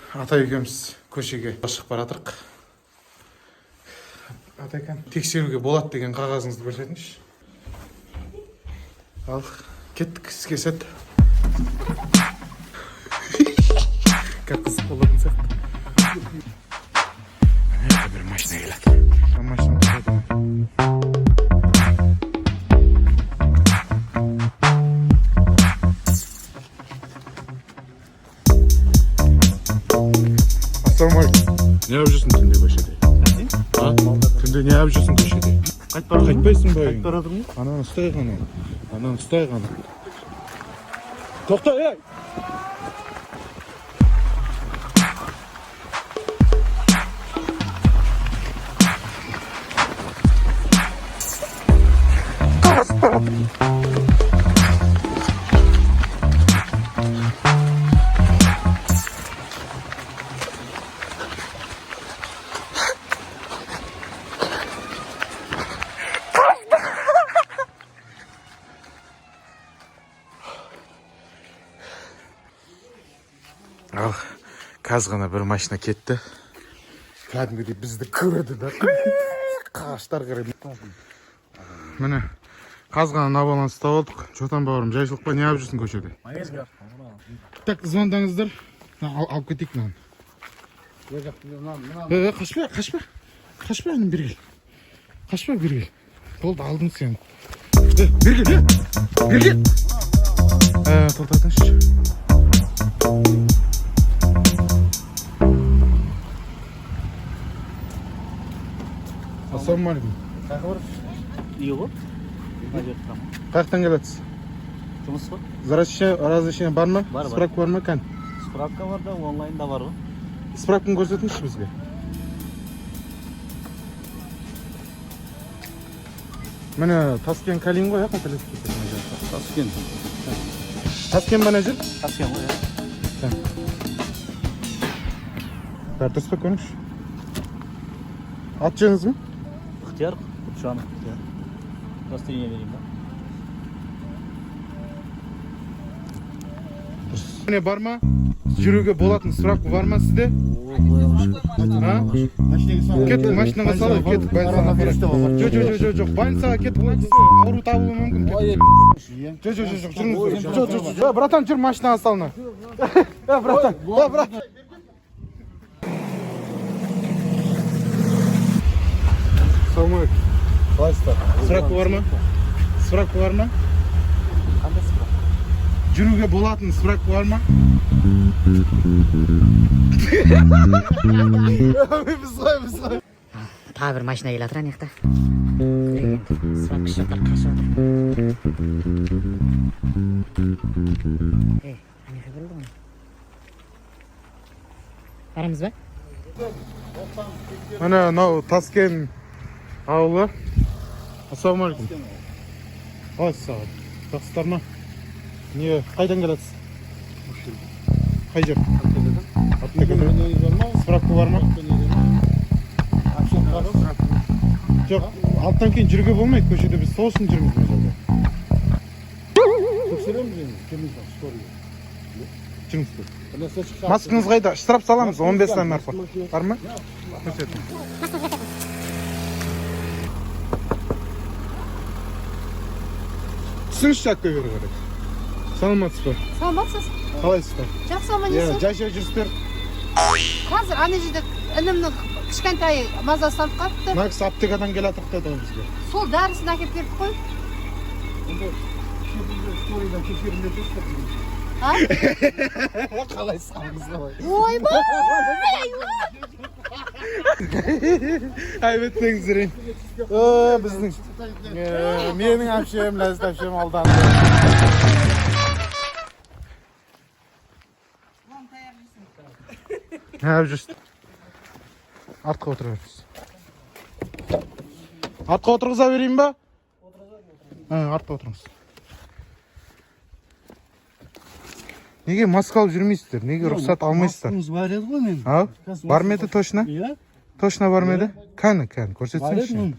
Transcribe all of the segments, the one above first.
Ата екеуміз көшеге шығып баратырық. Ата екен, тексеруге болады деген қағазыңызды көрсетіңізші. Ал, кеттік іске сәт. Как қызық болатын сияқты. Әне бір машина келеді. Машина тұрады. Не yapıp жүрсің түнде көшеде? А? Түнде не yapıp жүрсің көшеде? Қайтпайсың ба? Қайтып барадың ба? Ананы ұстай ғана. Ананы ұстай ғана. Тоқта, ей! Ал, қазір ғана бір машина кетті. Кәдімгідей бізді көрді да. Қағаштар қарайды. Міне, қазір ғана набалан ұстап алдық. Жотан бауырым, жайшылық па, не алып жүрсің көшеде? Так, звондаңыздар. Алып кетейік нан. Қашпа. Қашпа, әнім бергел. Қашпа, бергел. Болды, алдың сен. Бергел. Тоқтатыңызшы. Ассалаумағалейкум. Қайғы бар? Үй ғой? Қаяқтан келесіз? Жұмыс ба? Разрешение бар ма? Бар. Справка бар ма? Кән? Справка бар да, онлайнда бар ғой. Справканы көрсетіңізші бізге. Міне Таскен Калин ғой, қателеспесем. Таскен ба жер? Таскен ғой, ja. Дұрыс па көріңізші? Ат жеңіз бе? Құтияр, Құтжанов Құтияр. Удостоверение берейін ба? Міне бар ма? Жүруге болатын справка бар ма сізде? Кеттік, машинаға салып, кеттік, больницаға апарайық. Жоқ, больницаға кеттік, ауру табылуы мүмкін. Жоқ, жүріңіз. Братан, жүр, машинаға салына. Братан. Салмайық. Қалайсыздар? Справка бар ма? Справка бар ма? Қандай справка? Жүруге болатын справка бар ма? Біз. Тағы бір машина келе жатыр анаяқта. Справка шоқтар қашып жатыр. Анаяққа келді ғой. Барамыз ба? Міне мынау Таскен ауылы. Ассалаумағалейкум. Қалайсыз саған? Жақсыздар ма? Не, қайдан келесіз? Қай жер? Справка бар ма? Жоқ, алттан кейін жүруге болмайды, көшеде біз сол үшін жүрміз мына жерде. Маскаңыз қайда? Штраф саламыз, 15-тен арқылы. Бар ма? Көрсетіңіз. Түсіңізші атқа бері қарай. Саламатсыз ба? Саламатсыз. Қалайсыздар? Жақсы аман-есен. Жайша жүрсіздер. Қазір ана жерде інімнің кішкентай мазасы алып қалыпты. Мына кісі аптекадан келатырық деді ғой бізге. Сол дәрісін әкеліп беріп қой. Қалайсыз қалыңыз? Ойбай! Айбеттеңіздер. Біздің менің әпшем, ләзіт әпшем алдан. Ne yapıyorsun? Артқа отыра беріңіз. Артқа отырғыза берейін ба? Артқа отырыңыз. Неге маска алып жүрмейсіздер? Неге рұқсат алмайсыздар? Маскаңыз бар еді ғой мен. Бар ма еді точно? Иә. Точно бар ма еді? Кәні, көрсетсеңізші.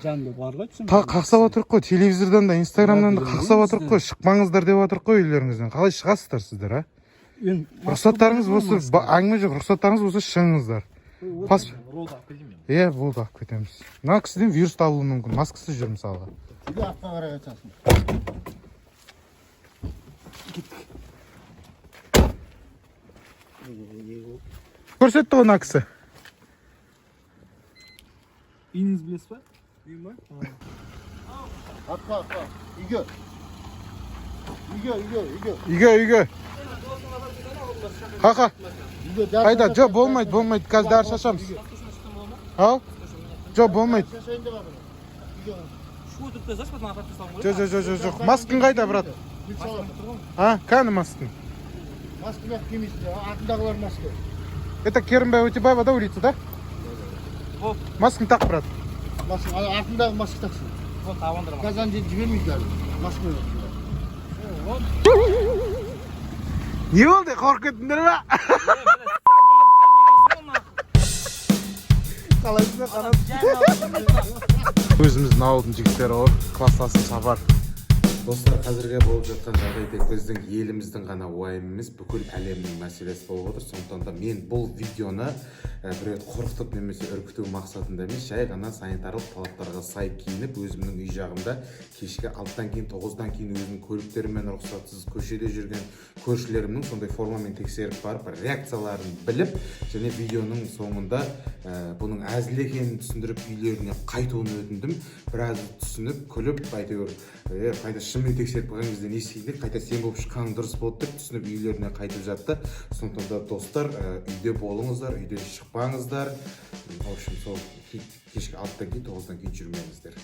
Жанды бар ғой. Қақсап отырық қой, телевизордан да, инстаграмдан да қақсап отырық қой. Шықпаңыздар деп отырық қой үйлеріңізден. Қалай шығасыздар сіздер, а? Рұқсаттарыңыз болса, әңгіме жоқ, рұқсаттарыңыз болса шығыңыздар. Ролда алып келейін мен. Иә, болды, алып кетеміз. Мына кісіден вирус табылуы мүмкін, маскасы жүр мысалға. Сиде артқа қарай қайтасың. Көрсетті ғой мына кісі. Үйіңіз білесіз ба? Үйім ба? Артқа. Үйге. Үйге. Қақа. Үйге. Қайда? Жоқ, болмайды. Қазір дәрі шашамыз. Ау? Жоқ, болмайды. Шашайын деп жатыр. Үйге. Шу өтірікті жазшы, батан апатты салым ғой. Жоқ. Маскың қайда, брат? Гүл салады. Кәні маскың? Масканы кимейсің. Артындағылар маска. Это Керімбай Өтебаева да улица, да? Ол, Маскың тақ, брат. Маска, артындағы маска тақсың. ол табандырма. Газан жібермейді әлі. Маска. Не болды, қорқып кеттіңдер ма? Қалайсыздар, өзіміздің ауылдың жігіттері ғой, класстасы Сапар. Достар, қазірге болып жатқан жағдай тек біздің еліміздің ғана уайымы емес, бүкіл әлемнің мәселесі болып отыр. Сондықтан да мен бұл видеоны біреуді қорқытып немесе үркіту мақсатында емес, жай ғана санитарлық талаптарға сай киініп, өзімнің үй жағымда кешкі 6-тан кейін 9-дан кейін өзімнің көліктерімен рұқсатсыз көшеде жүрген көршілерімнің сондай формамен тексеріп барып, реакцияларын біліп, және видеоның соңында бұның әзіл екенін түсіндіріп үйлеріне қайтуын өтіндім. Біраз түсініп, күліп, әйтеуір қайта шынымен тексеріп қойған кезде не істейді, қайта сен болып шыққаның дұрыс болды деп түсініп үйлеріне қайтып жатты. Сондықтан да достар, үйде болыңыздар, үйден шықпаңыздар. В общем, сол кешкі 6-тан кейін 9-дан кейін жүрмеңіздер.